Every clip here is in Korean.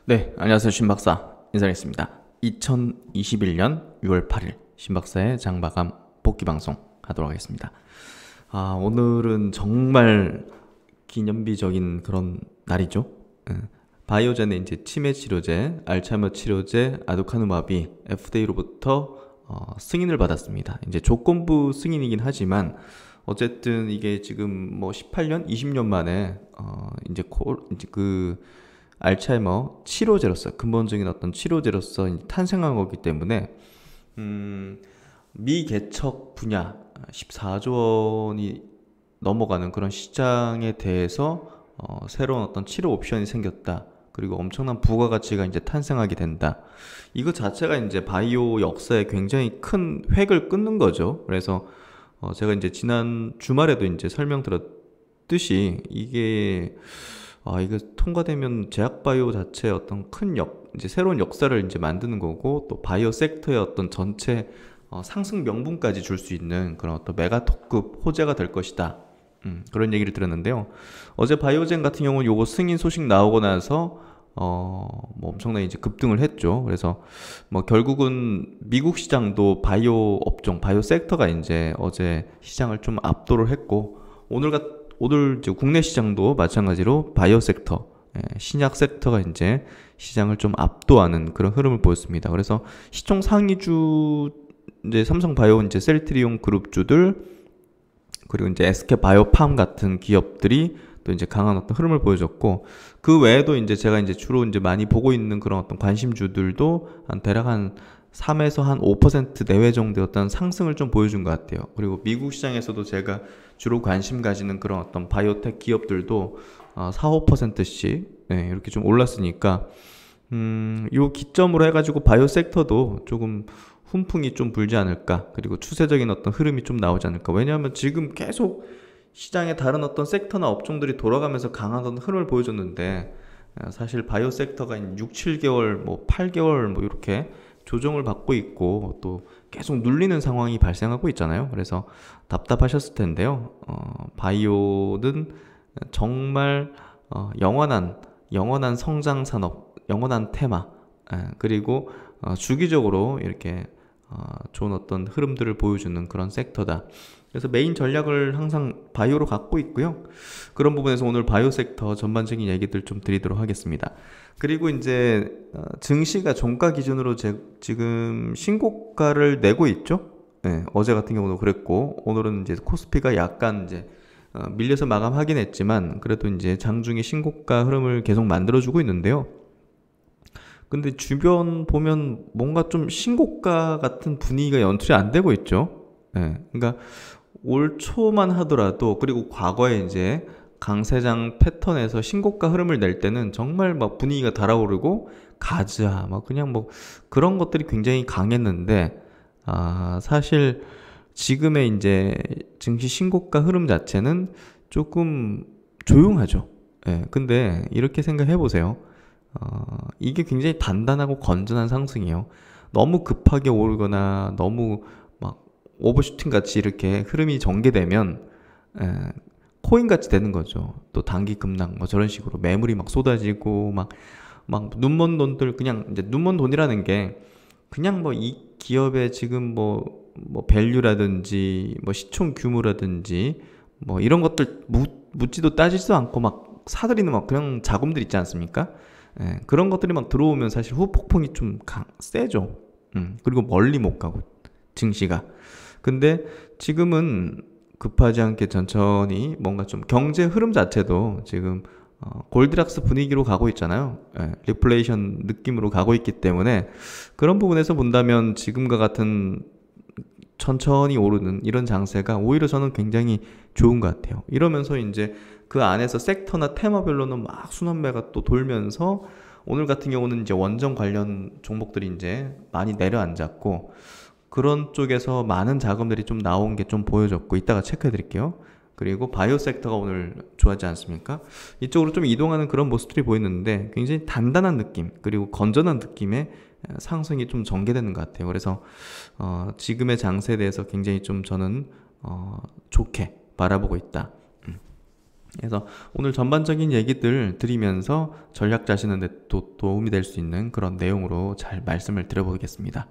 네, 안녕하세요. 신박사 인사드리겠습니다. 2021년 6월 8일 신박사의 장마감 복귀 방송 하도록 하겠습니다. 오늘은 정말 기념비적인 그런 날이죠. 바이오젠의 이제 치매 치료제, 알츠하이머 치료제 아두카누마비 FDA로부터 승인을 받았습니다. 이제 조건부 승인이긴 하지만 어쨌든 이게 지금 뭐 18년, 20년 만에 이제 그 알츠하이머 치료제로서 근본적인 어떤 치료제로서 탄생한 거기 때문에 미개척 분야 14조 원이 넘어가는 그런 시장에 대해서 새로운 어떤 치료 옵션이 생겼다. 그리고 엄청난 부가가치가 이제 탄생하게 된다. 이거 자체가 이제 바이오 역사에 굉장히 큰 획을 끊는 거죠. 그래서 제가 이제 지난 주말에도 이제 설명드렸듯이 이게 통과되면 제약바이오 자체의 어떤 이제 새로운 역사를 이제 만드는 거고, 또 바이오 섹터의 어떤 전체 상승 명분까지 줄 수 있는 그런 어떤 메가톱급 호재가 될 것이다. 그런 얘기를 들었는데요. 어제 바이오젠 같은 경우는 요거 승인 소식 나오고 나서 뭐 엄청나게 이제 급등을 했죠. 그래서 뭐 결국은 미국 시장도 바이오 업종, 바이오 섹터가 이제 어제 시장을 좀 압도를 했고, 오늘 이제 국내 시장도 마찬가지로 바이오 sek터, 신약 섹터가 이제 시장을 좀 압도하는 그런 흐름을 보였습니다. 그래서 시총 상위주 이제 삼성바이오, 이제 셀트리온 그룹주들, 그리고 이제 SK 바이오팜 같은 기업들이 또 이제 강한 어떤 흐름을 보여줬고, 그 외에도 이제 제가 이제 주로 이제 많이 보고 있는 그런 어떤 관심주들도 대략 한 3에서 한 5% 내외 정도의 어떤 상승을 좀 보여준 것 같아요. 그리고 미국 시장에서도 제가 주로 관심 가지는 그런 어떤 바이오텍 기업들도 4, 5%씩 이렇게 좀 올랐으니까 요 기점으로 해가지고 바이오 섹터도 조금 훈풍이 좀 불지 않을까, 그리고 추세적인 어떤 흐름이 좀 나오지 않을까. 왜냐하면 지금 계속 시장의 다른 어떤 섹터나 업종들이 돌아가면서 강한 어떤 흐름을 보여줬는데, 사실 바이오 섹터가 6, 7개월, 뭐 8개월 뭐 이렇게 조정을 받고 있고 또 계속 눌리는 상황이 발생하고 있잖아요. 그래서 답답하셨을 텐데요. 바이오는 정말 영원한 성장 산업, 영원한 테마, 그리고 주기적으로 이렇게 좋은 어떤 흐름들을 보여주는 그런 섹터다. 그래서 메인 전략을 항상 바이오로 갖고 있고요. 그런 부분에서 오늘 바이오 섹터 전반적인 얘기들 좀 드리도록 하겠습니다. 그리고 이제 증시가 종가 기준으로 지금 신고가를 내고 있죠. 어제 같은 경우도 그랬고, 오늘은 이제 코스피가 약간 이제 밀려서 마감하긴 했지만 그래도 이제 장중에 신고가 흐름을 계속 만들어주고 있는데요. 근데 주변 보면 뭔가 좀 신고가 같은 분위기가 연출이 안 되고 있죠. 그러니까 올 초만 하더라도, 그리고 과거에 이제 강세장 패턴에서 신고가 흐름을 낼 때는 정말 막 분위기가 달아오르고 가즈아 막 그냥 뭐 그런 것들이 굉장히 강했는데, 사실 지금의 이제 증시 신고가 흐름 자체는 조금 조용하죠. 근데 이렇게 생각해 보세요. 이게 굉장히 단단하고 건전한 상승이에요. 너무 급하게 오르거나 너무 막 오버슈팅 같이 이렇게 흐름이 전개되면 코인 같이 되는 거죠. 또 단기 급락 뭐 저런 식으로 매물이 막 쏟아지고 막 눈먼 돈들, 그냥 이제 눈먼 돈이라는 게 그냥 뭐 이 기업의 지금 뭐 밸류라든지 뭐 시총 규모라든지 뭐 이런 것들 묻지도 따지지도 않고 막 사들이는 막 그런 자금들 있지 않습니까? 그런 것들이 막 들어오면 사실 후폭풍이 좀 세죠. 그리고 멀리 못 가고 증시가. 근데 지금은 급하지 않게 천천히 뭔가 좀 경제 흐름 자체도 지금 골드락스 분위기로 가고 있잖아요. 리플레이션 느낌으로 가고 있기 때문에 그런 부분에서 본다면 지금과 같은 천천히 오르는 이런 장세가 오히려 저는 굉장히 좋은 것 같아요. 이러면서 이제 그 안에서 섹터나 테마별로는 막 순환매가 또 돌면서 오늘 같은 경우는 이제 원전 관련 종목들이 이제 많이 내려앉았고, 그런 쪽에서 많은 자금들이 좀 나온 게 좀 보여졌고, 이따가 체크해 드릴게요. 그리고 바이오 섹터가 오늘 좋아하지 않습니까? 이쪽으로 좀 이동하는 그런 모습들이 보이는데 굉장히 단단한 느낌, 그리고 건전한 느낌의 상승이 좀 전개되는 것 같아요. 그래서 지금의 장세에 대해서 굉장히 좀 저는 좋게 바라보고 있다. 그래서 오늘 전반적인 얘기들 드리면서 전략 짜시는 데 또 도움이 될 수 있는 그런 내용으로 잘 말씀을 드려보겠습니다.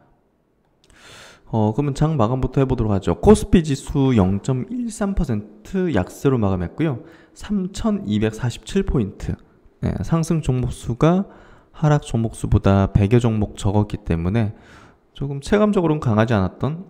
그러면 장 마감부터 해보도록 하죠. 코스피 지수 0.13% 약세로 마감했고요. 3,247포인트. 네, 상승 종목수가 하락 종목수보다 100여 종목 적었기 때문에 조금 체감적으로는 강하지 않았던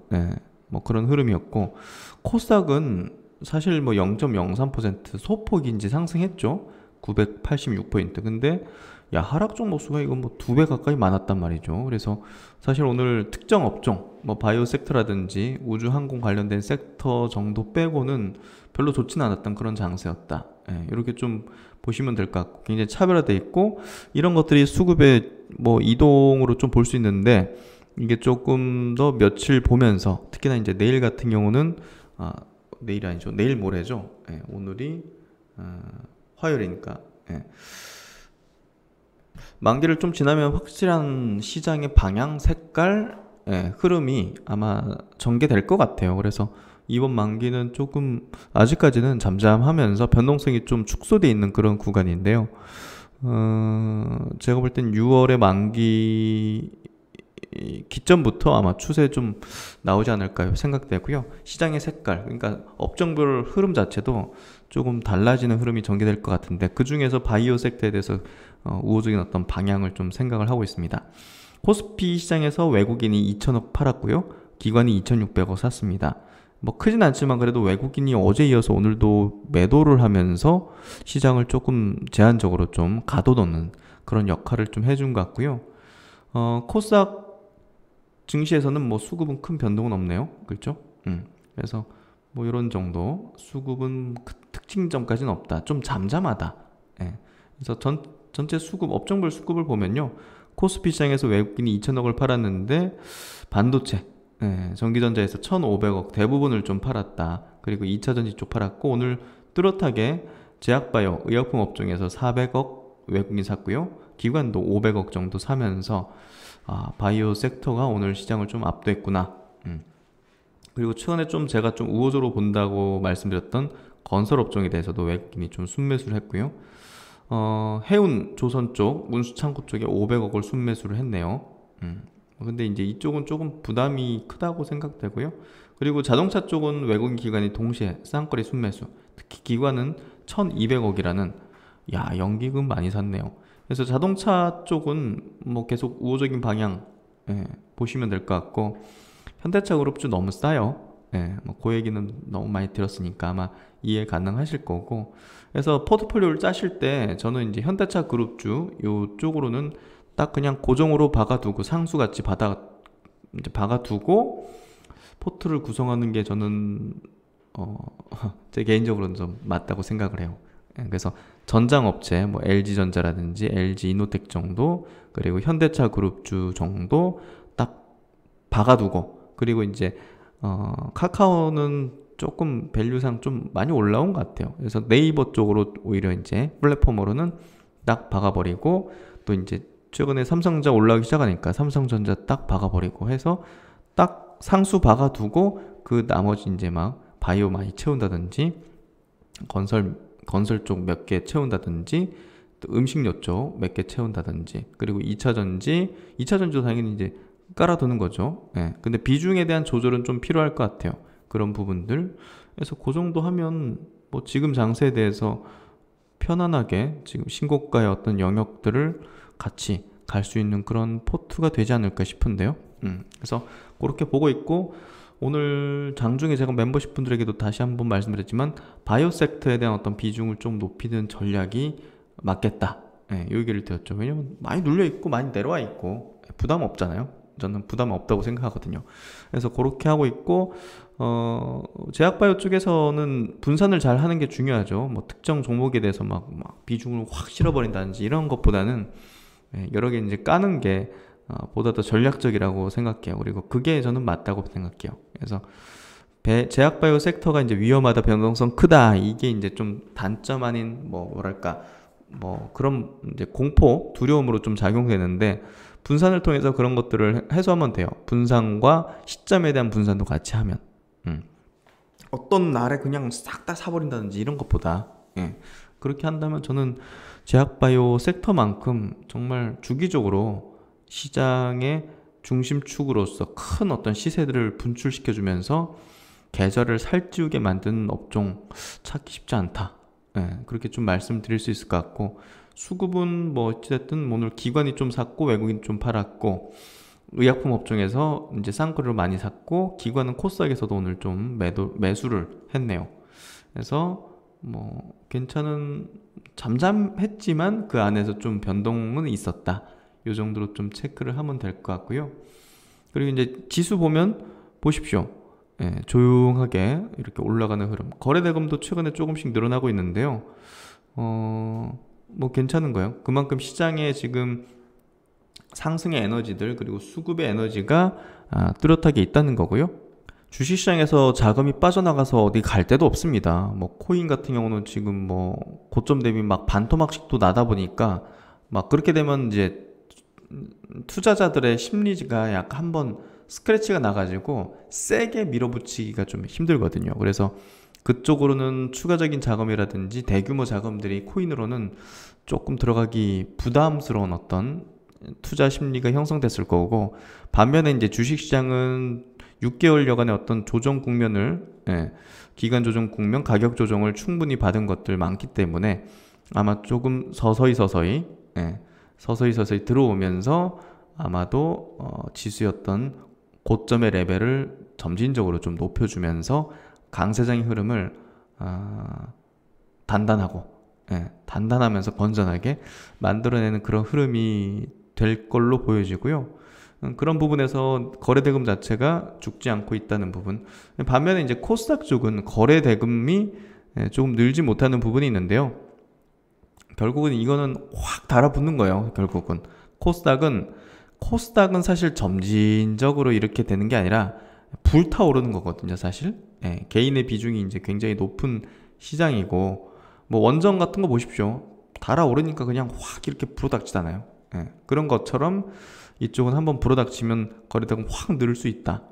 뭐 그런 흐름이었고, 코스닥은 사실 뭐 0.03% 소폭인지 상승했죠. 986포인트. 근데 하락 종목수가 이거 뭐 2배 가까이 많았단 말이죠. 그래서 사실 오늘 특정 업종, 뭐 바이오 섹터라든지 우주 항공 관련된 섹터 정도 빼고는 별로 좋지는 않았던 그런 장세였다. 이렇게 좀 보시면 될 것 같고, 굉장히 차별화되어 있고, 이런 것들이 수급의 뭐 이동으로 좀 볼 수 있는데, 이게 조금 더 며칠 보면서, 특히나 이제 내일 같은 경우는 내일 아니죠, 내일 모레죠. 오늘이 화요일이니까 만기를 좀 지나면 확실한 시장의 방향, 색깔, 흐름이 아마 전개될 것 같아요. 그래서 이번 만기는 조금 아직까지는 잠잠하면서 변동성이 좀 축소되어 있는 그런 구간인데요. 제가 볼 땐 6월의 만기 기점부터 아마 추세 좀 나오지 않을까 생각되고요. 시장의 색깔, 그러니까 업종별 흐름 자체도 조금 달라지는 흐름이 전개될 것 같은데, 그 중에서 바이오 섹터에 대해서 우호적인 어떤 방향을 좀 생각을 하고 있습니다. 코스피 시장에서 외국인이 2천억 팔았고요. 기관이 2,600억 샀습니다. 뭐 크진 않지만 그래도 외국인이 어제 이어서 오늘도 매도를 하면서 시장을 조금 제한적으로 좀 가둬놓는 그런 역할을 좀 해준 것 같고요. 코스닥 증시에서는 뭐 수급은 큰 변동은 없네요. 그렇죠? 그래서 뭐 이런 정도, 수급은 특징점까지는 없다. 좀 잠잠하다. 그래서 전체 수급, 업종별 수급을 보면요. 코스피 시장에서 외국인이 2천억을 팔았는데, 반도체, 전기전자에서 1,500억 대부분을 좀 팔았다. 그리고 2차전지 쪽 팔았고, 오늘 뚜렷하게 제약바이오, 의약품 업종에서 400억 외국인 샀고요. 기관도 500억 정도 사면서 바이오 섹터가 오늘 시장을 좀 압도했구나. 그리고 최근에 좀 제가 좀 우호적으로 본다고 말씀드렸던 건설 업종에 대해서도 외국인이 좀 순매수를 했고요. 해운 조선 쪽, 운수창고 쪽에 500억을 순매수를 했네요. 근데 이제 이쪽은 조금 부담이 크다고 생각되고요. 그리고 자동차 쪽은 외국인 기관이 동시에 쌍거리 순매수, 특히 기관은 1,200억이라는 연기금 많이 샀네요. 그래서 자동차 쪽은 뭐 계속 우호적인 방향 보시면 될 것 같고, 현대차 그룹주 너무 싸요. 뭐 그 얘기는 너무 많이 들었으니까 아마 이해 가능하실 거고, 그래서 포트폴리오를 짜실 때 저는 이제 현대차 그룹주 이쪽으로는 딱 그냥 고정으로 박아두고 상수같이 이제 박아두고 포트를 구성하는 게 저는 제 개인적으로는 좀 맞다고 생각을 해요. 그래서 전장업체, 뭐 LG전자라든지 LG이노텍 정도, 그리고 현대차 그룹주 정도 딱 박아두고, 그리고 이제 카카오는 조금 밸류상 좀 많이 올라온 것 같아요. 그래서 네이버 쪽으로 오히려 이제 플랫폼으로는 딱 박아버리고, 또 이제 최근에 삼성전자 올라오기 시작하니까 삼성전자 딱 박아버리고 해서 딱 상수 박아두고, 그 나머지 이제 막 바이오 많이 채운다든지, 건설 쪽 몇 개 채운다든지, 또 음식료 쪽 몇 개 채운다든지, 그리고 2차전지도 당연히 이제 깔아두는 거죠. 근데 비중에 대한 조절은 좀 필요할 것 같아요. 그런 부분들. 그래서 그 정도 하면 뭐 지금 장세에 대해서 편안하게 지금 신고가의 어떤 영역들을 같이 갈 수 있는 그런 포트가 되지 않을까 싶은데요. 그래서 그렇게 보고 있고, 오늘 장중에 제가 멤버십 분들에게도 다시 한번 말씀드렸지만 바이오 섹터에 대한 어떤 비중을 좀 높이는 전략이 맞겠다. 이 얘기를 드렸죠. 왜냐면 많이 눌려있고 많이 내려와 있고 부담 없잖아요. 저는 부담 없다고 생각하거든요. 그래서 그렇게 하고 있고, 제약바이오 쪽에서는 분산을 잘 하는 게 중요하죠. 뭐 특정 종목에 대해서 막 비중을 확 실어버린다든지 이런 것보다는 여러 개 이제 까는 게 보다 더 전략적이라고 생각해요. 그리고 그게 저는 맞다고 생각해요. 그래서 제약바이오 섹터가 이제 위험하다, 변동성 크다, 이게 이제 좀 단점 아닌 뭐랄까 그런 이제 공포, 두려움으로 좀 작용되는데, 분산을 통해서 그런 것들을 해소하면 돼요. 분산과 시점에 대한 분산도 같이 하면. 어떤 날에 그냥 싹 다 사버린다든지 이런 것보다 예. 그렇게 한다면 저는 제약바이오 섹터만큼 정말 주기적으로 시장의 중심축으로서 큰 어떤 시세들을 분출시켜주면서 계절을 살찌우게 만드는 업종 찾기 쉽지 않다. 예, 그렇게 좀 말씀드릴 수 있을 것 같고, 수급은 뭐 어찌됐든 오늘 기관이 좀 샀고 외국인 좀 팔았고, 의약품 업종에서 이제 쌍끌을 많이 샀고, 기관은 코스닥에서도 오늘 좀 매수를 했네요. 그래서 뭐 괜찮은, 잠잠했지만 그 안에서 좀 변동은 있었다. 이 정도로 좀 체크를 하면 될 것 같고요. 그리고 이제 지수 보면 보십시오. 예, 조용하게 이렇게 올라가는 흐름. 거래대금도 최근에 조금씩 늘어나고 있는데요. 뭐 괜찮은 거예요. 그만큼 시장에 지금 상승의 에너지들, 그리고 수급의 에너지가 뚜렷하게 있다는 거고요. 주식시장에서 자금이 빠져나가서 어디 갈 데도 없습니다. 뭐 코인 같은 경우는 지금 뭐 고점 대비 막 반토막씩도 나다 보니까, 막 그렇게 되면 이제 투자자들의 심리가 약간 한번 스크래치가 나가지고 세게 밀어붙이기가 좀 힘들거든요. 그래서 그쪽으로는 추가적인 자금이라든지 대규모 자금들이 코인으로는 조금 들어가기 부담스러운 어떤 투자 심리가 형성됐을 거고, 반면에 이제 주식시장은 6개월여간의 어떤 조정 국면을, 기간 조정 국면, 가격 조정을 충분히 받은 것들 많기 때문에 아마 조금 서서히 들어오면서 아마도 지수였던 고점의 레벨을 점진적으로 좀 높여주면서 강세장의 흐름을 단단하면서 건전하게 만들어내는 그런 흐름이 될 걸로 보여지고요. 그런 부분에서 거래대금 자체가 죽지 않고 있다는 부분. 반면에 이제 코스닥 쪽은 거래대금이 조금 늘지 못하는 부분이 있는데요. 결국은 이거는 확 달아붙는 거예요. 결국은 코스닥은 사실 점진적으로 이렇게 되는 게 아니라 불타오르는 거거든요, 사실. 개인의 비중이 이제 굉장히 높은 시장이고, 뭐 원전 같은 거 보십시오. 달아오르니까 그냥 확 이렇게 불어닥치잖아요. 그런 것처럼 이쪽은 한번 불어닥치면 거래대금 확 늘 수 있다.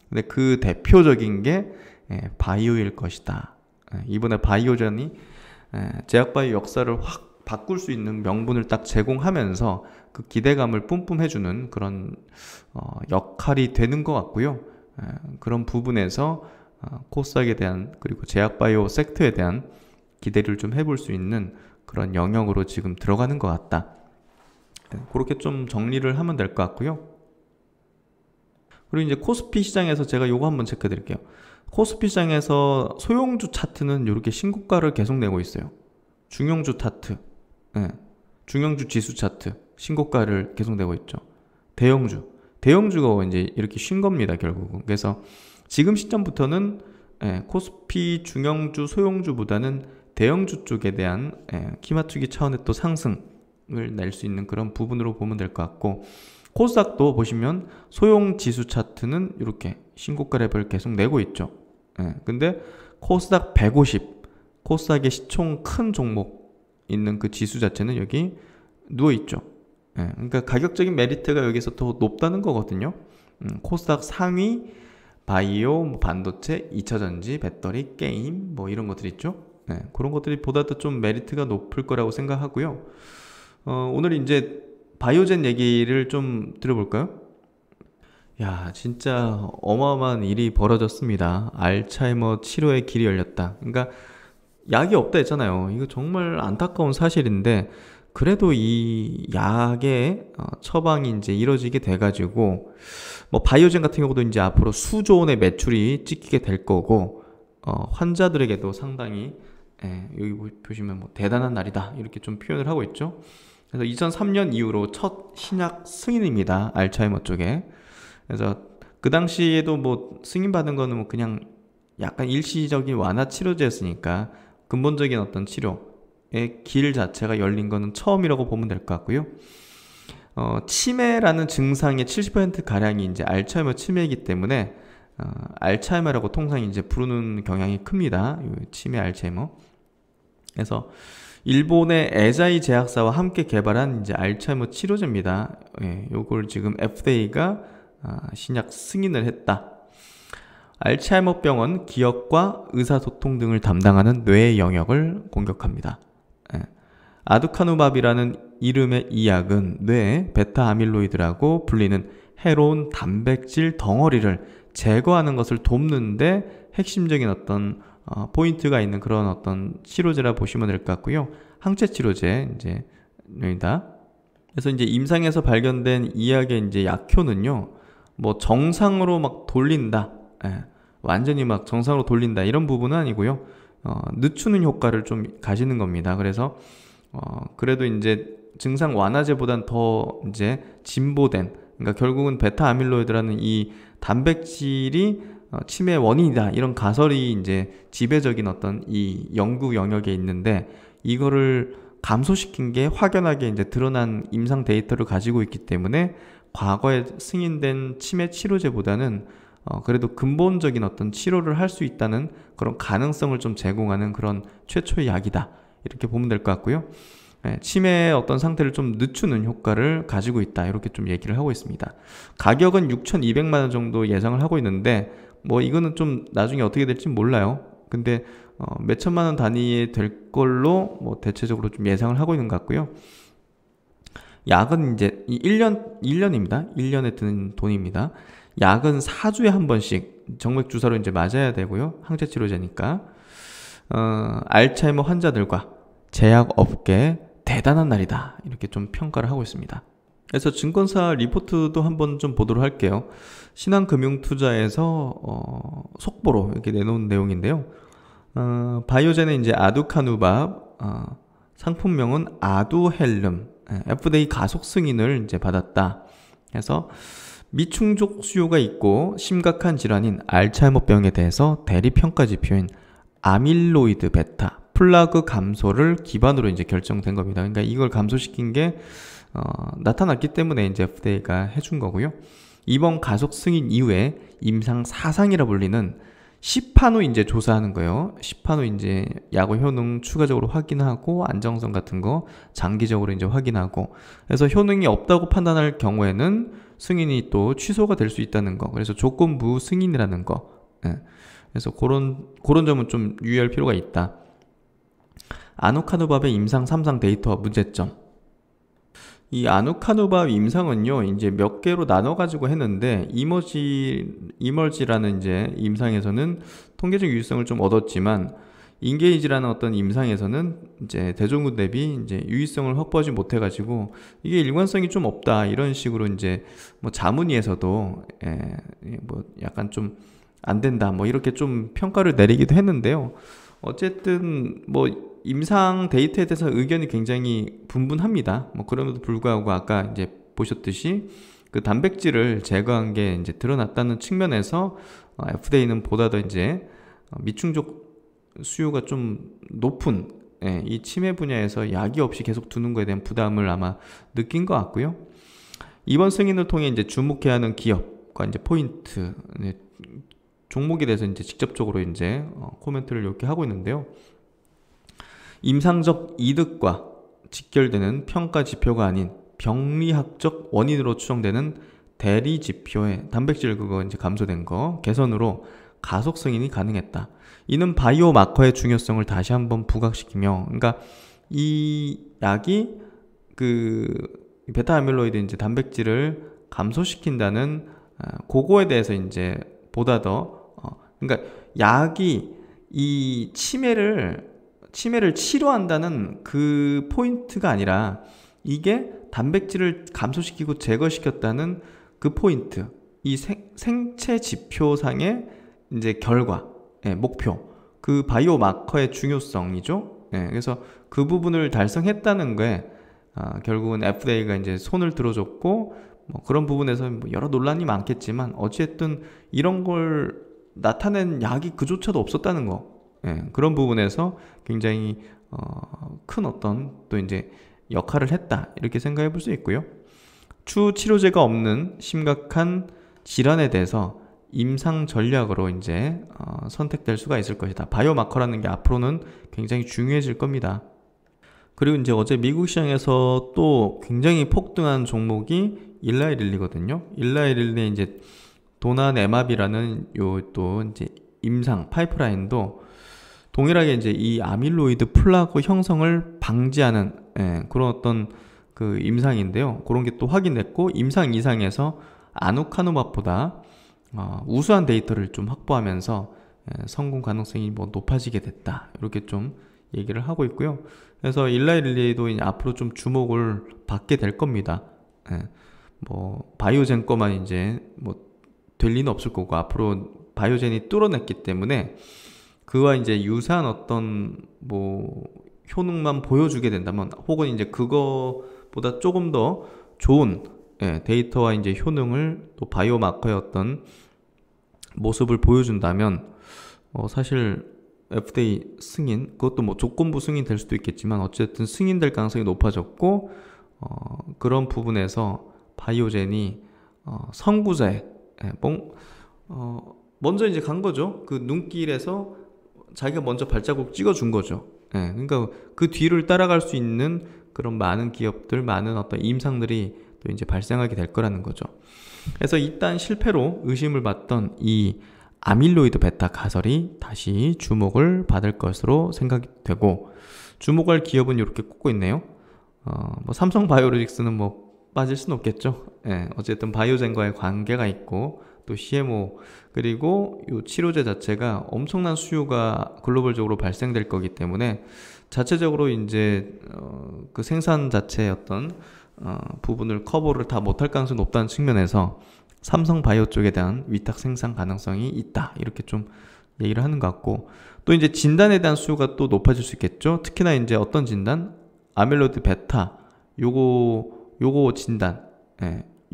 근데 그 대표적인 게 바이오일 것이다. 이번에 바이오전이 제약바이오 역사를 확 바꿀 수 있는 명분을 딱 제공하면서 그 기대감을 뿜뿜해주는 그런 역할이 되는 것 같고요. 그런 부분에서 코스닥에 대한, 그리고 제약바이오 섹터에 대한 기대를 좀 해볼 수 있는 그런 영역으로 지금 들어가는 것 같다. 그렇게 좀 정리를 하면 될 것 같고요. 그리고 이제 코스피 시장에서 제가 요거 한번 체크해 드릴게요. 코스피 시장에서 소형주 차트는 이렇게 신고가를 계속 내고 있어요. 중형주 차트, 중형주 지수 차트 신고가를 계속 내고 있죠. 대형주가 이제 이렇게 쉰 겁니다, 결국은. 그래서 지금 시점부터는 코스피 중형주, 소형주보다는 대형주 쪽에 대한 키 맞추기 차원의 또 상승을 낼 수 있는 그런 부분으로 보면 될 것 같고, 코스닥도 보시면 소형 지수 차트는 이렇게 신고가 레벨을 계속 내고 있죠. 근데 코스닥 150, 코스닥의 시총 큰 종목 있는 그 지수 자체는 여기 누워있죠. 그러니까 가격적인 메리트가 여기서 더 높다는 거거든요. 코스닥 상위 바이오, 뭐 반도체, 2차전지, 배터리, 게임 뭐 이런 것들 있죠. 그런 것들이 보다 더 좀 메리트가 높을 거라고 생각하고요. 오늘 이제 바이오젠 얘기를 좀 들어볼까요? 야, 진짜 어마어마한 일이 벌어졌습니다. 알츠하이머 치료의 길이 열렸다. 그러니까 약이 없다 했잖아요. 이거 정말 안타까운 사실인데, 그래도 이 약의 처방이 이제 이뤄지게 돼가지고, 뭐 바이오젠 같은 경우도 이제 앞으로 수조 원의 매출이 찍히게 될 거고, 환자들에게도 상당히, 여기 보시면 뭐 대단한 날이다 이렇게 좀 표현을 하고 있죠. 그래서 2003년 이후로 첫 신약 승인입니다, 알츠하이머 쪽에. 그래서 그 당시에도 뭐 승인받은 거는 뭐 그냥 약간 일시적인 완화 치료제였으니까 근본적인 어떤 치료의 길 자체가 열린 거는 처음이라고 보면 될 것 같고요. 치매라는 증상의 70% 가량이 이제 알츠하이머 치매이기 때문에 알츠하이머라고 통상 이제 부르는 경향이 큽니다. 치매 알츠하이머. 그래서 일본의 에자이 제약사와 함께 개발한 이제 알츠하이머 치료제입니다. 요걸 지금 FDA가 신약 승인을 했다. 알츠하이머병은 기억과 의사소통 등을 담당하는 뇌의 영역을 공격합니다. 예. 아두카누밥이라는 이름의 이 약은 뇌의 베타 아밀로이드라고 불리는 해로운 단백질 덩어리를 제거하는 것을 돕는데 핵심적인 어떤 포인트가 있는 그런 어떤 치료제라 보시면 될 것 같고요. 항체 치료제 입니다. 그래서 이제 임상에서 발견된 이 약의 이제 약효는요, 뭐 정상으로 막 돌린다, 예, 완전히 막 정상으로 돌린다 이런 부분은 아니고요. 늦추는 효과를 좀 가지는 겁니다. 그래서 그래도 이제 증상 완화제보단 더 이제 진보된, 그러니까 결국은 베타 아밀로이드라는 이 단백질이 치매의 원인이다 이런 가설이 이제 지배적인 어떤 이 연구 영역에 있는데, 이거를 감소시킨 게 확연하게 이제 드러난 임상 데이터를 가지고 있기 때문에 과거에 승인된 치매 치료제보다는 그래도 근본적인 어떤 치료를 할 수 있다는 그런 가능성을 좀 제공하는 그런 최초의 약이다 이렇게 보면 될 것 같고요. 치매의 어떤 상태를 좀 늦추는 효과를 가지고 있다 이렇게 좀 얘기를 하고 있습니다. 가격은 6,200만 원 정도 예상을 하고 있는데 뭐 이거는 좀 나중에 어떻게 될지 몰라요. 근데 몇 천만 원 단위에 될 걸로 뭐 대체적으로 좀 예상을 하고 있는 것 같고요. 약은 이제 1년입니다. 1년에 드는 돈입니다. 약은 4주에 한 번씩 정맥 주사로 이제 맞아야 되고요. 항체 치료제니까. 알츠하이머 환자들과 제약업계 대단한 날이다 이렇게 좀 평가를 하고 있습니다. 그래서 증권사 리포트도 한번 좀 보도록 할게요. 신한금융투자에서 속보로 이렇게 내놓은 내용인데요. 바이오젠의 이제 아두카누밥 상품명은 아두헬름, FDA 가속 승인을 이제 받았다. 그래서 미충족 수요가 있고 심각한 질환인 알츠하이머병에 대해서 대리 평가 지표인 아밀로이드 베타 플라그 감소를 기반으로 이제 결정된 겁니다. 그러니까 이걸 감소시킨 게 나타났기 때문에 이제 FDA가 해준 거고요. 이번 가속 승인 이후에 임상 4상이라 불리는 10판 후 이제 조사하는 거예요. 10판 후 이제 약의 효능 추가적으로 확인하고 안정성 같은 거 장기적으로 이제 확인하고, 그래서 효능이 없다고 판단할 경우에는 승인이 또 취소가 될 수 있다는 거. 그래서 조건부 승인이라는 거. 예. 그래서 그런 점은 좀 유의할 필요가 있다. 아누카누밥의 임상 3상 데이터 문제점. 이 아누카누밥 임상은요, 이제 몇 개로 나눠가지고 했는데, 이머지라는 이제 임상에서는 통계적 유의성을 좀 얻었지만, 인게이지라는 어떤 임상에서는 이제 대조군 대비 이제 유의성을 확보하지 못해가지고, 이게 일관성이 좀 없다, 이런 식으로 이제 뭐 자문위에서도, 뭐 약간 좀 안 된다, 뭐 이렇게 좀 평가를 내리기도 했는데요. 어쨌든 뭐 임상 데이터에 대해서 의견이 굉장히 분분합니다. 뭐 그럼에도 불구하고 아까 이제 보셨듯이 그 단백질을 제거한 게 이제 드러났다는 측면에서 FDA는 보다 더 이제 미충족 수요가 좀 높은 이 치매 분야에서 약이 없이 계속 두는 거에 대한 부담을 아마 느낀 것 같고요. 이번 승인을 통해 이제 주목해야 하는 기업과 이제 포인트, 종목에 대해서 이제 직접적으로 이제 코멘트를 이렇게 하고 있는데요. 임상적 이득과 직결되는 평가 지표가 아닌 병리학적 원인으로 추정되는 대리 지표의 단백질 그거 이제 감소된 거 개선으로 가속 승인이 가능했다. 이는 바이오 마커의 중요성을 다시 한번 부각시키며, 그러니까 이 약이 그 베타 아밀로이드 이제 단백질을 감소시킨다는 그거에 대해서 이제 보다 더 그러니까 약이 이 치매를 치료한다는 그 포인트가 아니라 이게 단백질을 감소시키고 제거시켰다는 그 포인트, 이 생체 지표상의 이제 결과, 목표, 그 바이오 마커의 중요성이죠. 그래서 그 부분을 달성했다는 게 결국은 FDA가 이제 손을 들어줬고, 뭐 그런 부분에서 뭐 여러 논란이 많겠지만 어쨌든 이런 걸 나타낸 약이 그조차도 없었다는 거, 그런 부분에서 굉장히 큰 어떤 또 이제 역할을 했다 이렇게 생각해 볼 수 있고요. 추후 치료제가 없는 심각한 질환에 대해서 임상 전략으로 이제 선택될 수가 있을 것이다. 바이오마커라는 게 앞으로는 굉장히 중요해질 겁니다. 그리고 이제 어제 미국 시장에서 또 굉장히 폭등한 종목이 일라이릴리거든요. 일라이릴리 이제 도나네맙이라는 요 또 이제 임상 파이프라인도 동일하게 이제 이 아밀로이드 플라그 형성을 방지하는 그런 어떤 그 임상인데요. 그런 게 또 확인됐고 임상 이상에서 아누카누밥보다 우수한 데이터를 좀 확보하면서 성공 가능성이 뭐 높아지게 됐다. 이렇게 좀 얘기를 하고 있고요. 그래서 일라이 릴레이도 이제 앞으로 좀 주목을 받게 될 겁니다. 뭐 바이오젠 거만 이제 뭐 될 리는 없을 거고 앞으로 바이오젠이 뚫어냈기 때문에 그와 이제 유사한 어떤 뭐 효능만 보여주게 된다면 혹은 이제 그거보다 조금 더 좋은 데이터와 이제 효능을 또 바이오 마커의 어떤 모습을 보여준다면 사실 FDA 승인 그것도 뭐 조건부 승인 될 수도 있겠지만 어쨌든 승인될 가능성이 높아졌고 그런 부분에서 바이오젠이 선구자에 먼저 이제 간 거죠. 그 눈길에서 자기가 먼저 발자국 찍어준 거죠. 그러니까 그 뒤를 따라갈 수 있는 그런 많은 기업들, 많은 어떤 임상들이 또 이제 발생하게 될 거라는 거죠. 그래서 일단 실패로 의심을 받던 이 아밀로이드 베타 가설이 다시 주목을 받을 것으로 생각이 되고 주목할 기업은 이렇게 꼽고 있네요. 뭐 삼성 바이오로직스는 뭐 빠질 수는 없겠죠. 어쨌든 바이오젠과의 관계가 있고 또 CMO 그리고 이 치료제 자체가 엄청난 수요가 글로벌적으로 발생될 거기 때문에 자체적으로 이제 그 생산 자체의 어떤 부분을 커버를 다 못할 가능성이 높다는 측면에서 삼성 바이오 쪽에 대한 위탁 생산 가능성이 있다 이렇게 좀 얘기를 하는 것 같고 또 이제 진단에 대한 수요가 또 높아질 수 있겠죠. 특히나 이제 어떤 진단? 아밀로이드 베타 요거 진단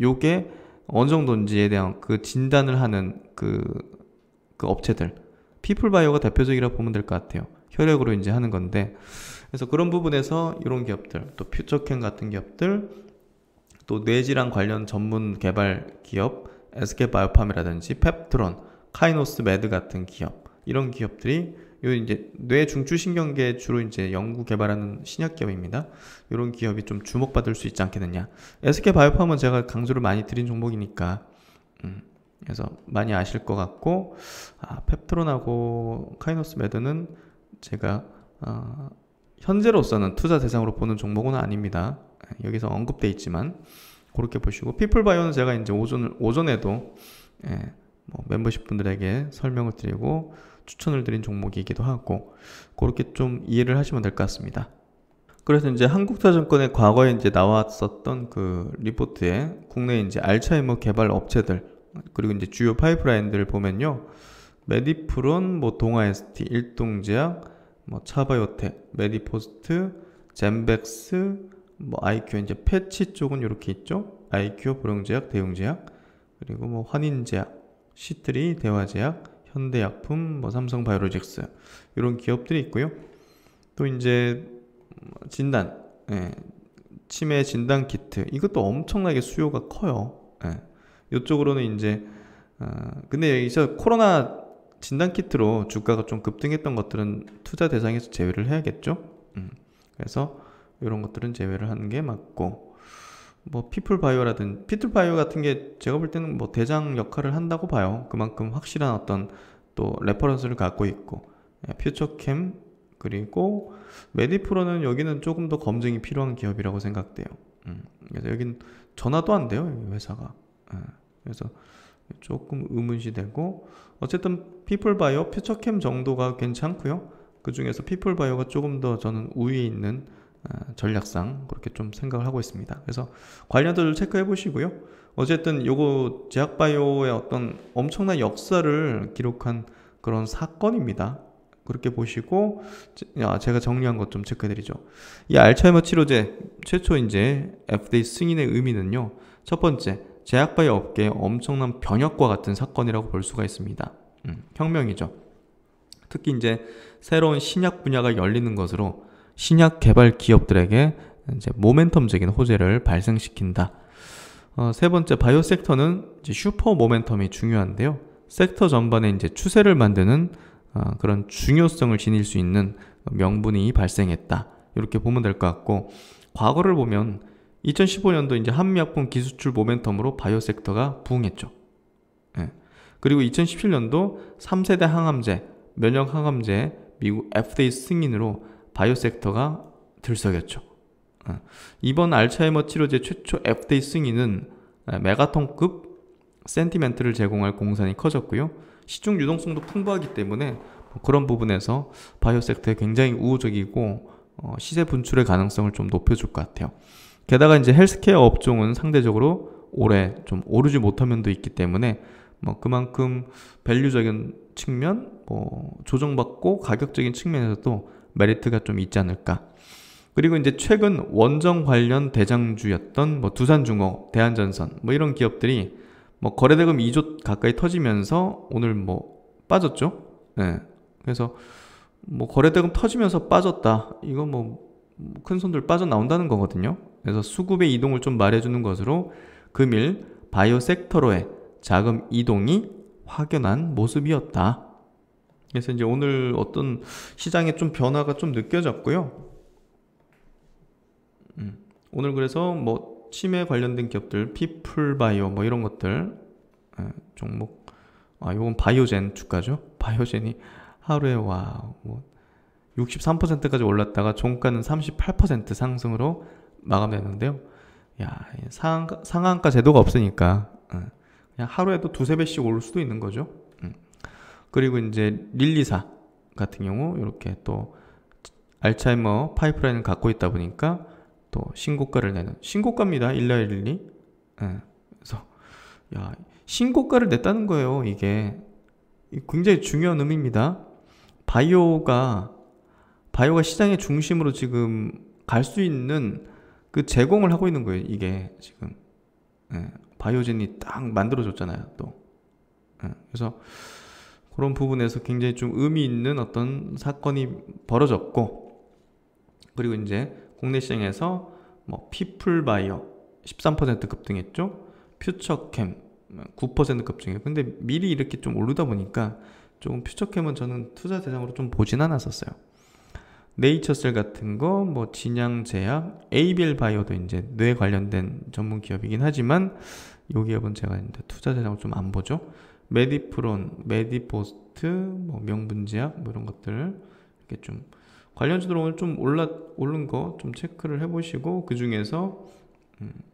요게 어느 정도인지에 대한 그 진단을 하는 그 업체들 피플바이오가 대표적이라 보면 될 것 같아요. 혈액으로 이제 하는 건데 그래서 그런 부분에서 이런 기업들 또 퓨처캠 같은 기업들 또 뇌질환 관련 전문 개발 기업 SK바이오팜이라든지 펩트론, 카이노스 메드 같은 기업 이런 기업들이 요 이제 뇌 중추신경계 주로 이제 연구 개발하는 신약 기업입니다. 이런 기업이 좀 주목받을 수 있지 않겠느냐. SK바이오팜은 제가 강조를 많이 드린 종목이니까 그래서 많이 아실 것 같고 펩트론하고 카이노스 메드는 제가 현재로서는 투자 대상으로 보는 종목은 아닙니다. 여기서 언급돼 있지만 그렇게 보시고 피플바이오는 제가 이제 오전에도 뭐 멤버십 분들에게 설명을 드리고 추천을 드린 종목이기도 하고 그렇게 좀 이해를 하시면 될 것 같습니다. 그래서 이제 한국투자증권에 과거에 이제 나왔었던 그 리포트에 국내 이제 알츠하이머 개발 업체들 그리고 이제 주요 파이프라인들을 보면요. 메디프론, 뭐 동아ST, 일동제약, 뭐 차바이오텍, 메디포스트, 젠백스, 뭐 아이큐 이제 패치 쪽은 이렇게 있죠. 아이큐, 보령제약, 대웅제약, 그리고 뭐 환인제약, 시트리, 대화제약, 현대약품, 뭐 삼성바이오로직스 이런 기업들이 있고요. 또 이제 진단, 치매 진단 키트 이것도 엄청나게 수요가 커요. 이쪽으로는 이제 근데 여기서 코로나 진단 키트로 주가가 좀 급등했던 것들은 투자 대상에서 제외를 해야겠죠. 그래서 이런 것들은 제외를 하는 게 맞고 뭐 피플바이오라든 피플바이오 같은 게 제가 볼 때는 뭐 대장 역할을 한다고 봐요. 그만큼 확실한 어떤 또 레퍼런스를 갖고 있고 퓨처캠 그리고 메디프로는 여기는 조금 더 검증이 필요한 기업이라고 생각돼요. 그래서 여긴 전화도 안 돼요, 이 회사가. 그래서 조금 의문시 되고 어쨌든 피플바이오, 퓨처캠 정도가 괜찮고요. 그 중에서 피플바이오가 조금 더 저는 우위에 있는 전략상 그렇게 좀 생각을 하고 있습니다. 그래서 관련들을 체크해 보시고요. 어쨌든 요거 제약바이오의 어떤 엄청난 역사를 기록한 그런 사건입니다. 그렇게 보시고 제가 정리한 것 좀 체크해 드리죠. 이 알츠하이머 치료제 최초 이제 FDA 승인의 의미는요. 첫 번째, 제약바이오 업계의 엄청난 변혁과 같은 사건이라고 볼 수가 있습니다. 혁명이죠. 특히 이제 새로운 신약 분야가 열리는 것으로 신약 개발 기업들에게 이제 모멘텀적인 호재를 발생시킨다. 세 번째, 바이오 섹터는 이제 슈퍼 모멘텀이 중요한데요. 섹터 전반에 이제 추세를 만드는 그런 중요성을 지닐 수 있는 명분이 발생했다. 이렇게 보면 될 것 같고, 과거를 보면 2015년도 이제 한미약품 기수출 모멘텀으로 바이오 섹터가 부흥했죠. 예. 그리고 2017년도 3세대 항암제, 면역 항암제 미국 FDA 승인으로 바이오 섹터가 들썩였죠. 이번 알츠하이머 치료제 최초 FDA 승인은 메가톤급 센티멘트를 제공할 공산이 커졌고요. 시중 유동성도 풍부하기 때문에 그런 부분에서 바이오 섹터에 굉장히 우호적이고 시세 분출의 가능성을 좀 높여줄 것 같아요. 게다가 이제 헬스케어 업종은 상대적으로 올해 좀 오르지 못한 면도 있기 때문에 그만큼 밸류적인 측면, 조정받고 가격적인 측면에서도 메리트가 좀 있지 않을까. 그리고 이제 최근 원정 관련 대장주였던 두산중업, 대한전선 이런 기업들이 거래대금 2조 가까이 터지면서 오늘 빠졌죠. 네. 그래서 거래대금 터지면서 빠졌다. 이거 큰 손들 빠져나온다는 거거든요. 그래서 수급의 이동을 좀 말해주는 것으로 금일 바이오 섹터로의 자금 이동이 확연한 모습이었다. 그래서 이제 오늘 어떤 시장에 좀 변화가 좀 느껴졌고요. 오늘 그래서 치매 관련된 기업들, 피플바이오 이런 것들 종목, 이건 바이오젠 주가죠. 바이오젠이 하루에 63%까지 올랐다가 종가는 38% 상승으로 마감됐는데요. 상한가 제도가 없으니까 그냥 하루에도 두세 배씩 오를 수도 있는 거죠. 그리고 이제 릴리사 같은 경우 이렇게 또 알츠하이머 파이프라인을 갖고 있다 보니까 또 신고가를 내는, 신고가입니다. 일라일리. 그래서 신고가를 냈다는 거예요. 이게 굉장히 중요한 의미입니다. 바이오가 시장의 중심으로 지금 갈 수 있는 그 제공을 하고 있는 거예요. 이게 지금 바이오젠이 딱 만들어줬잖아요. 또 그래서 그런 부분에서 굉장히 좀 의미 있는 어떤 사건이 벌어졌고, 그리고 이제 국내 시장에서 피플바이오 13% 급등했죠. 퓨처캠 9% 급등해요. 근데 미리 이렇게 좀 오르다 보니까 조금 퓨처캠은 저는 투자 대상으로 좀 보진 않았었어요. 네이처셀 같은 거, 진양제약, 에이비엘 바이오도 이제 뇌 관련된 전문 기업이긴 하지만 이 기업은 제가 이제 투자 대상으로 좀 안 보죠. 메디프론, 메디포스트, 명분제약 이런 것들 이렇게 좀 관련주들 오늘 좀 오른 거 좀 체크를 해보시고 그 중에서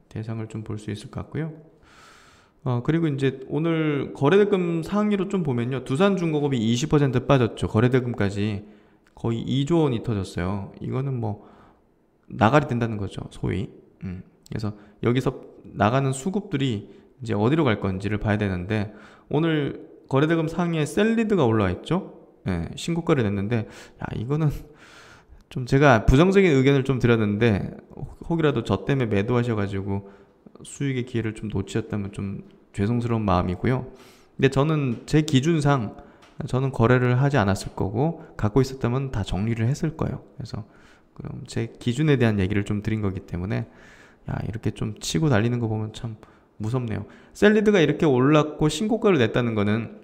대상을 좀 볼 수 있을 것 같고요. 그리고 이제 오늘 거래대금 상위로 좀 보면요, 두산중공업이 20% 빠졌죠. 거래대금까지 거의 2조 원이 터졌어요. 이거는 나가리 된다는 거죠, 소위. 그래서 여기서 나가는 수급들이 이제 어디로 갈 건지를 봐야 되는데, 오늘 거래대금 상위에 셀리드가 올라와 있죠. 신고가를 냈는데, 이거는 좀 제가 부정적인 의견을 좀 드렸는데 혹이라도 저 때문에 매도하셔가지고 수익의 기회를 좀 놓치셨다면 좀 죄송스러운 마음이고요. 근데 저는 제 기준상 저는 거래를 하지 않았을 거고, 갖고 있었다면 다 정리를 했을 거예요. 그래서 그럼 제 기준에 대한 얘기를 좀 드린 거기 때문에 이렇게 좀 치고 달리는 거 보면 참 무섭네요. 셀리드가 이렇게 올랐고 신고가를 냈다는 거는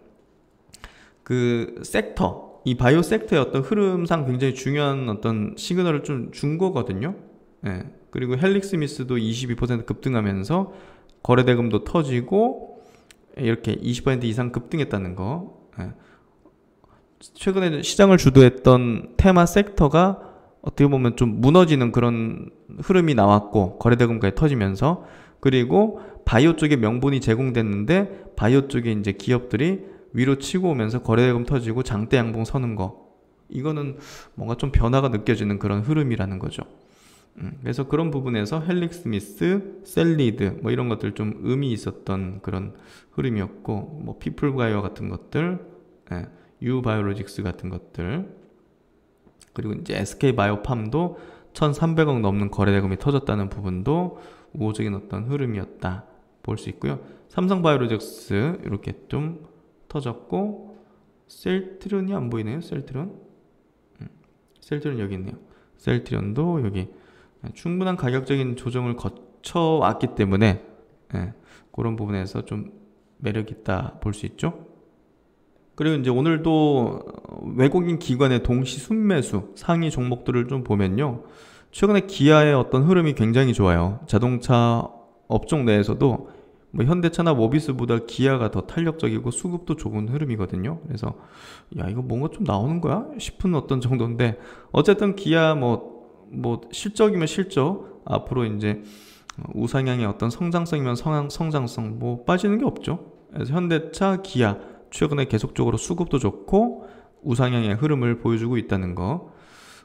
그 섹터, 이 바이오 섹터의 어떤 흐름상 굉장히 중요한 어떤 시그널을 좀 준 거거든요. 그리고 헬릭스미스도 22% 급등하면서 거래대금도 터지고 이렇게 20% 이상 급등했다는 거. 최근에 시장을 주도했던 테마 섹터가 어떻게 보면 좀 무너지는 그런 흐름이 나왔고, 거래대금까지 터지면서, 그리고 바이오 쪽에 명분이 제공됐는데 바이오 쪽에 이제 기업들이 위로 치고 오면서 거래대금 터지고 장대 양봉 서는 거, 이거는 뭔가 좀 변화가 느껴지는 그런 흐름이라는 거죠. 그래서 그런 부분에서 헬릭스미스, 셀리드 이런 것들 좀 의미 있었던 그런 흐름이었고, 피플바이오 같은 것들, 유바이오로직스 같은 것들, 그리고 이제 SK바이오팜도 1,300억 넘는 거래대금이 터졌다는 부분도 우호적인 어떤 흐름이었다 볼 수 있고요. 삼성바이오로직스 이렇게 좀 터졌고, 셀트리온이 안 보이네요. 셀트리온 여기 있네요. 셀트리온도 여기 충분한 가격적인 조정을 거쳐왔기 때문에 그런 부분에서 좀 매력있다 볼 수 있죠. 그리고 이제 오늘도 외국인 기관의 동시 순매수 상위 종목들을 좀 보면요, 최근에 기아의 어떤 흐름이 굉장히 좋아요. 자동차 업종 내에서도 뭐 현대차나 모비스보다 기아가 더 탄력적이고 수급도 좋은 흐름이거든요. 그래서 야, 이거 뭔가 좀 나오는 거야 싶은 어떤 정도인데, 어쨌든 기아 뭐 실적이면 실적, 앞으로 이제 우상향의 어떤 성장성이면 성장성, 뭐 빠지는 게 없죠. 그래서 현대차, 기아 최근에 계속적으로 수급도 좋고 우상향의 흐름을 보여주고 있다는 거.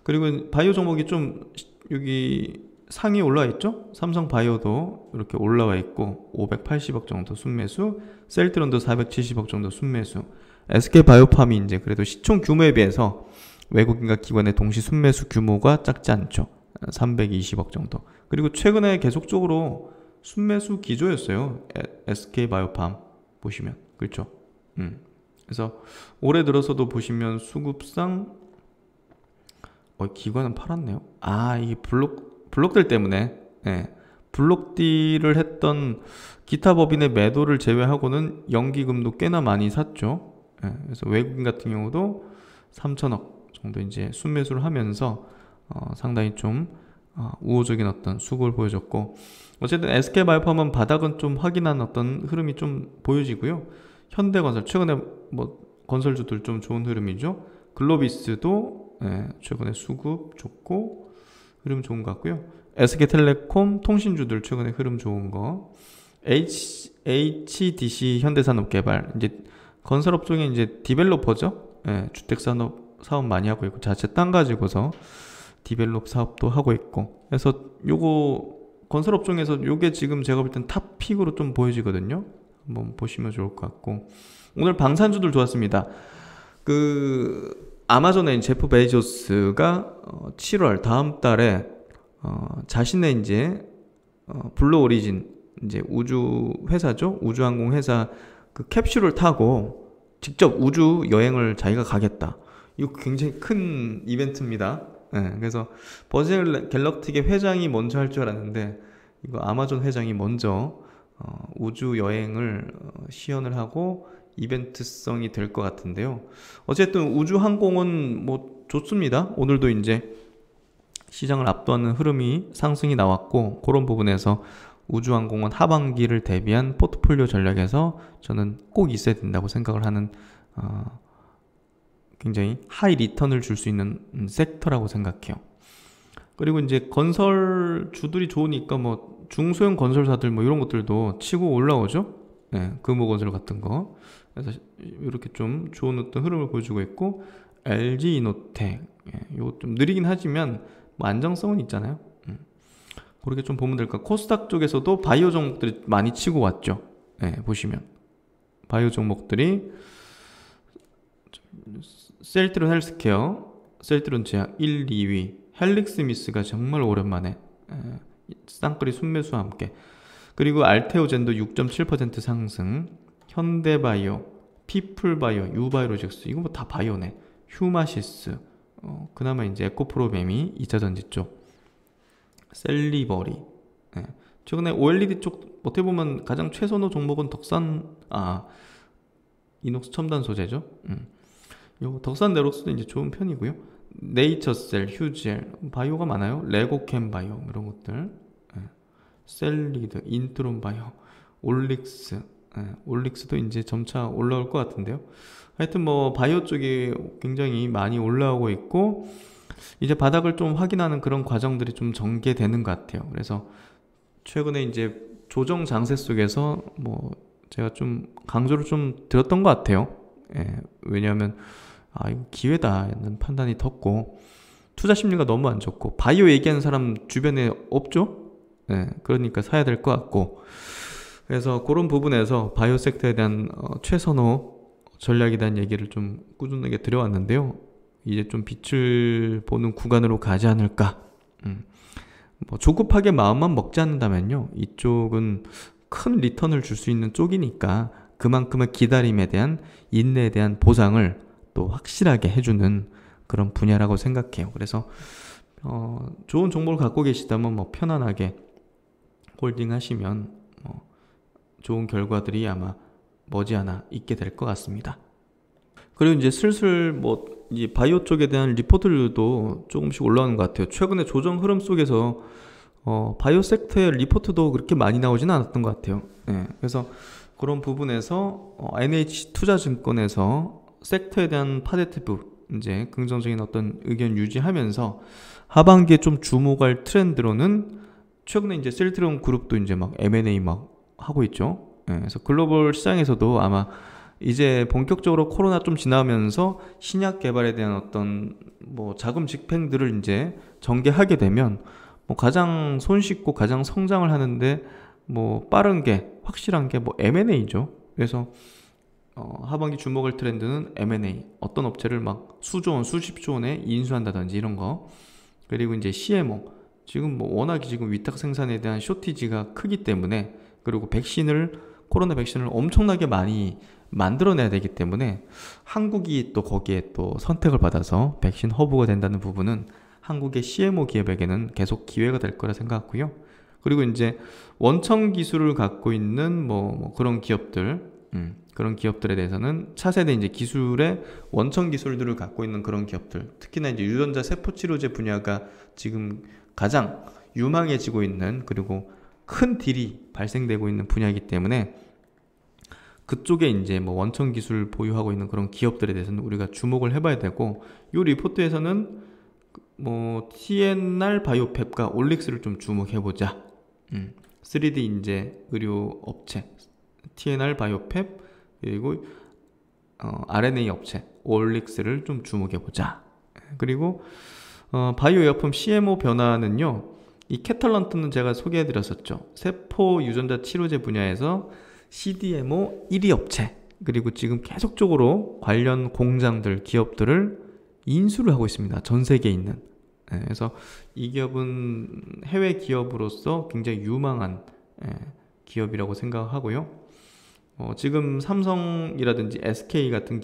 그리고 바이오 종목이 좀 여기 상위 올라와 있죠. 삼성바이오도 이렇게 올라와 있고 580억 정도 순매수, 셀트론도 470억 정도 순매수. SK바이오팜이 이제 그래도 시총 규모에 비해서 외국인과 기관의 동시 순매수 규모가 작지 않죠. 320억 정도. 그리고 최근에 계속적으로 순매수 기조였어요. SK바이오팜 보시면, 그렇죠? 그래서 올해 들어서도 보시면 수급상 기관은 팔았네요. 이게 블록딜 때문에, 블록딜을 했던 기타 법인의 매도를 제외하고는 연기금도 꽤나 많이 샀죠. 그래서 외국인 같은 경우도 3천억 정도 이제 순매수를 하면서 상당히 좀 우호적인 어떤 수급을 보여줬고, 어쨌든 SK바이오팜은 바닥은 좀 확인한 어떤 흐름이 좀 보여지고요. 현대건설 최근에 뭐 건설주들 좀 좋은 흐름이죠. 글로비스도 최근에 수급 좋고 흐름 좋은 것 같고요. SK텔레콤 통신주들 최근에 흐름 좋은 거. HDC 현대산업개발, 이제 건설업 중에 이제 디벨로퍼죠. 주택산업 사업 많이 하고 있고 자체 땅 가지고서 디벨롭 사업도 하고 있고. 그래서 요거 건설업 중에서 요게 지금 제가 볼 땐 탑픽으로 좀 보여지거든요. 한번 보시면 좋을 것 같고. 오늘 방산주들 좋았습니다. 아마존의 제프 베이조스가 7월 다음 달에 자신의 이제 블루 오리진, 이제 우주 회사죠. 우주항공 회사 그 캡슐을 타고 직접 우주 여행을 자기가 가겠다. 이거 굉장히 큰 이벤트입니다. 그래서 버진 갤럭틱의 회장이 먼저 할 줄 알았는데, 이거 아마존 회장이 먼저 우주 여행을 시연을 하고 이벤트성이 될 것 같은데요. 어쨌든 우주 항공은 뭐 좋습니다. 오늘도 이제 시장을 압도하는 흐름이 상승이 나왔고, 그런 부분에서 우주 항공은 하반기를 대비한 포트폴리오 전략에서 저는 꼭 있어야 된다고 생각을 하는 굉장히 하이 리턴을 줄 수 있는 섹터라고 생각해요. 그리고 이제 건설주들이 좋으니까 뭐 중소형 건설사들 뭐 이런 것들도 치고 올라오죠. 금호건설 같은 거. 그래서 이렇게 좀 좋은 어떤 흐름을 보여주고 있고, LG 이노텍, 이거 좀 느리긴 하지만 뭐 안정성은 있잖아요. 그렇게 좀 보면 될까. 코스닥 쪽에서도 바이오 종목들이 많이 치고 왔죠. 보시면 바이오 종목들이 셀트론 헬스케어, 셀트론 제약 1, 2위, 헬릭스미스가 정말 오랜만에 쌍끌이 순매수와 함께, 그리고 알테오젠도 6.7% 상승, 현대바이오, 피플바이오, 유바이로직스, 이거 뭐 다 바이오네. 휴마시스, 그나마 이제 에코프로뱀이 2차전지 쪽, 셀리버리. 최근에 OLED 쪽 어떻게 보면 가장 최선호 종목은 이녹스 첨단 소재죠. 요 덕산 네록스도 이제 좋은 편이고요. 네이처셀, 휴젤, 바이오가 많아요. 레고캠 바이오 이런 것들, 셀리드, 인트론 바이오, 올릭스, 올릭스도 이제 점차 올라올 것 같은데요. 하여튼 뭐 바이오 쪽이 굉장히 많이 올라오고 있고, 이제 바닥을 좀 확인하는 그런 과정들이 좀 전개되는 것 같아요. 그래서 최근에 이제 조정 장세 속에서 뭐 제가 좀 강조를 좀 드렸던 것 같아요. 왜냐하면 이거 기회다는 판단이 컸고, 투자 심리가 너무 안 좋고, 바이오 얘기하는 사람 주변에 없죠. 그러니까 사야 될 것 같고, 그래서 그런 부분에서 바이오 섹터에 대한 최선호 전략에 대한 얘기를 좀 꾸준하게 드려왔는데요. 이제 좀 빛을 보는 구간으로 가지 않을까. 뭐 조급하게 마음만 먹지 않는다면요, 이쪽은 큰 리턴을 줄 수 있는 쪽이니까 그만큼의 기다림에 대한, 인내에 대한 보상을 또 확실하게 해주는 그런 분야라고 생각해요. 그래서 좋은 정보를 갖고 계시다면 뭐 편안하게 홀딩 하시면 좋은 결과들이 아마 머지않아 있게 될 것 같습니다. 그리고 이제 슬슬 뭐 이 바이오 쪽에 대한 리포트들도 조금씩 올라오는 것 같아요. 최근에 조정 흐름 속에서 바이오 섹터의 리포트도 그렇게 많이 나오지는 않았던 것 같아요. 네, 그래서 그런 부분에서 NH투자증권에서 섹터에 대한 파데티브 이제 긍정적인 어떤 의견 유지하면서 하반기에 좀 주목할 트렌드로는 최근에 이제 셀트리온 그룹도 이제 막 M&A 막 하고 있죠. 네, 그래서 글로벌 시장에서도 아마 이제 본격적으로 코로나 좀 지나면서 신약 개발에 대한 어떤 뭐 자금 집행들을 이제 전개하게 되면 뭐 가장 손쉽고 가장 성장을 하는데 뭐 빠른 게 확실한 게 뭐 M&A죠. 그래서 하반기 주목할 트렌드는 M&A, 어떤 업체를 막 수조 원, 수십조 원에 인수한다든지 이런 거. 그리고 이제 CMO, 지금 뭐 워낙 지금 위탁 생산에 대한 쇼티지가 크기 때문에, 그리고 코로나 백신을 엄청나게 많이 만들어내야 되기 때문에 한국이 또 거기에 또 선택을 받아서 백신 허브가 된다는 부분은 한국의 CMO 기업에게는 계속 기회가 될 거라 생각하고요. 그리고 이제 원천 기술을 갖고 있는 뭐 그런 기업들, 그런 기업들에 대해서는 차세대 이제 기술의 원천 기술들을 갖고 있는 그런 기업들, 특히나 이제 유전자 세포 치료제 분야가 지금 가장 유망해지고 있는, 그리고 큰 딜이 발생되고 있는 분야이기 때문에 그쪽에 이제 뭐 원천 기술 보유하고 있는 그런 기업들에 대해서는 우리가 주목을 해봐야 되고, 이 리포트에서는 뭐 TNR 바이오팹과 올릭스를 좀 주목해보자. 3D 인재 의료 업체 TNR 바이오팹, 그리고 RNA 업체 올릭스를 좀 주목해보자. 그리고 바이오약품 CMO 변화는요, 이 캐탈런트는 제가 소개해드렸었죠. 세포 유전자 치료제 분야에서 CDMO 1위 업체, 그리고 지금 계속적으로 관련 공장들, 기업들을 인수를 하고 있습니다. 전 세계에 있는. 그래서 이 기업은 해외 기업으로서 굉장히 유망한 기업이라고 생각하고요. 지금 삼성이라든지 SK 같은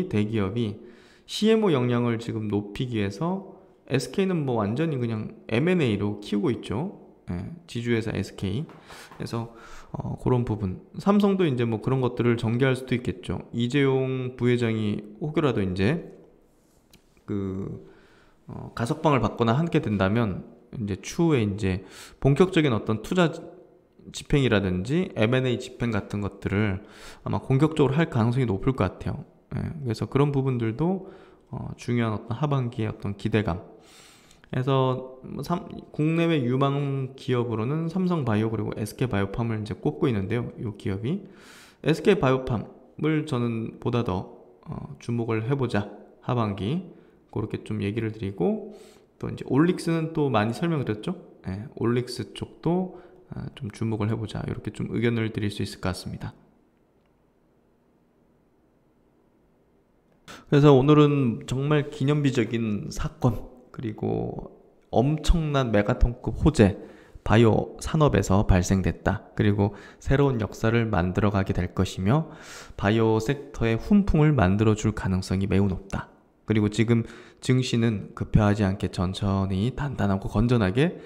대기업이 CMO 역량을 지금 높이기 위해서, SK는 뭐 완전히 그냥 M&A로 키우고 있죠. 지주회사 SK. 그래서 그런 부분, 삼성도 이제 뭐 그런 것들을 전개할 수도 있겠죠. 이재용 부회장이 혹여라도 이제 가석방을 받거나 하게 된다면 이제 추후에 이제 본격적인 어떤 투자 집행이라든지 M&A 집행 같은 것들을 아마 공격적으로 할 가능성이 높을 것 같아요. 그래서 그런 부분들도 중요한 어떤 하반기의 어떤 기대감. 그래서 국내외 유망 기업으로는 삼성바이오 그리고 SK바이오팜을 이제 꼽고 있는데요. 이 기업이 SK바이오팜을 저는 보다 더 주목을 해보자, 하반기. 그렇게 좀 얘기를 드리고, 또 이제 올릭스는 또 많이 설명드렸죠. 올릭스 쪽도 좀 주목을 해보자, 이렇게 좀 의견을 드릴 수 있을 것 같습니다. 그래서 오늘은 정말 기념비적인 사건, 그리고 엄청난 메가톤급 호재, 바이오 산업에서 발생됐다. 그리고 새로운 역사를 만들어가게 될 것이며 바이오 섹터의 훈풍을 만들어줄 가능성이 매우 높다. 그리고 지금 증시는 급여하지 않게 천천히 단단하고 건전하게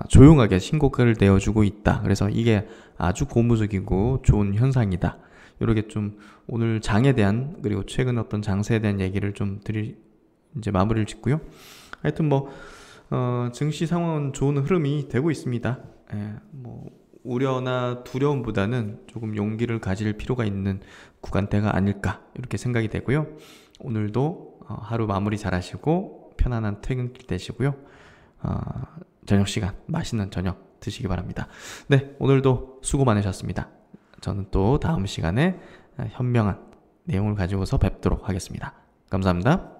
조용하게 신고가를 내어주고 있다. 그래서 이게 아주 고무적이고 좋은 현상이다. 이렇게 좀 오늘 장에 대한, 그리고 최근 어떤 장세에 대한 얘기를 좀 이제 마무리를 짓고요. 하여튼 뭐 증시 상황은 좋은 흐름이 되고 있습니다. 뭐 우려나 두려움보다는 조금 용기를 가질 필요가 있는 구간대가 아닐까, 이렇게 생각이 되고요. 오늘도 하루 마무리 잘 하시고 편안한 퇴근길 되시고요. 저녁 시간 맛있는 저녁 드시기 바랍니다. 네, 오늘도 수고 많으셨습니다. 저는 또 다음 시간에 현명한 내용을 가지고서 뵙도록 하겠습니다. 감사합니다.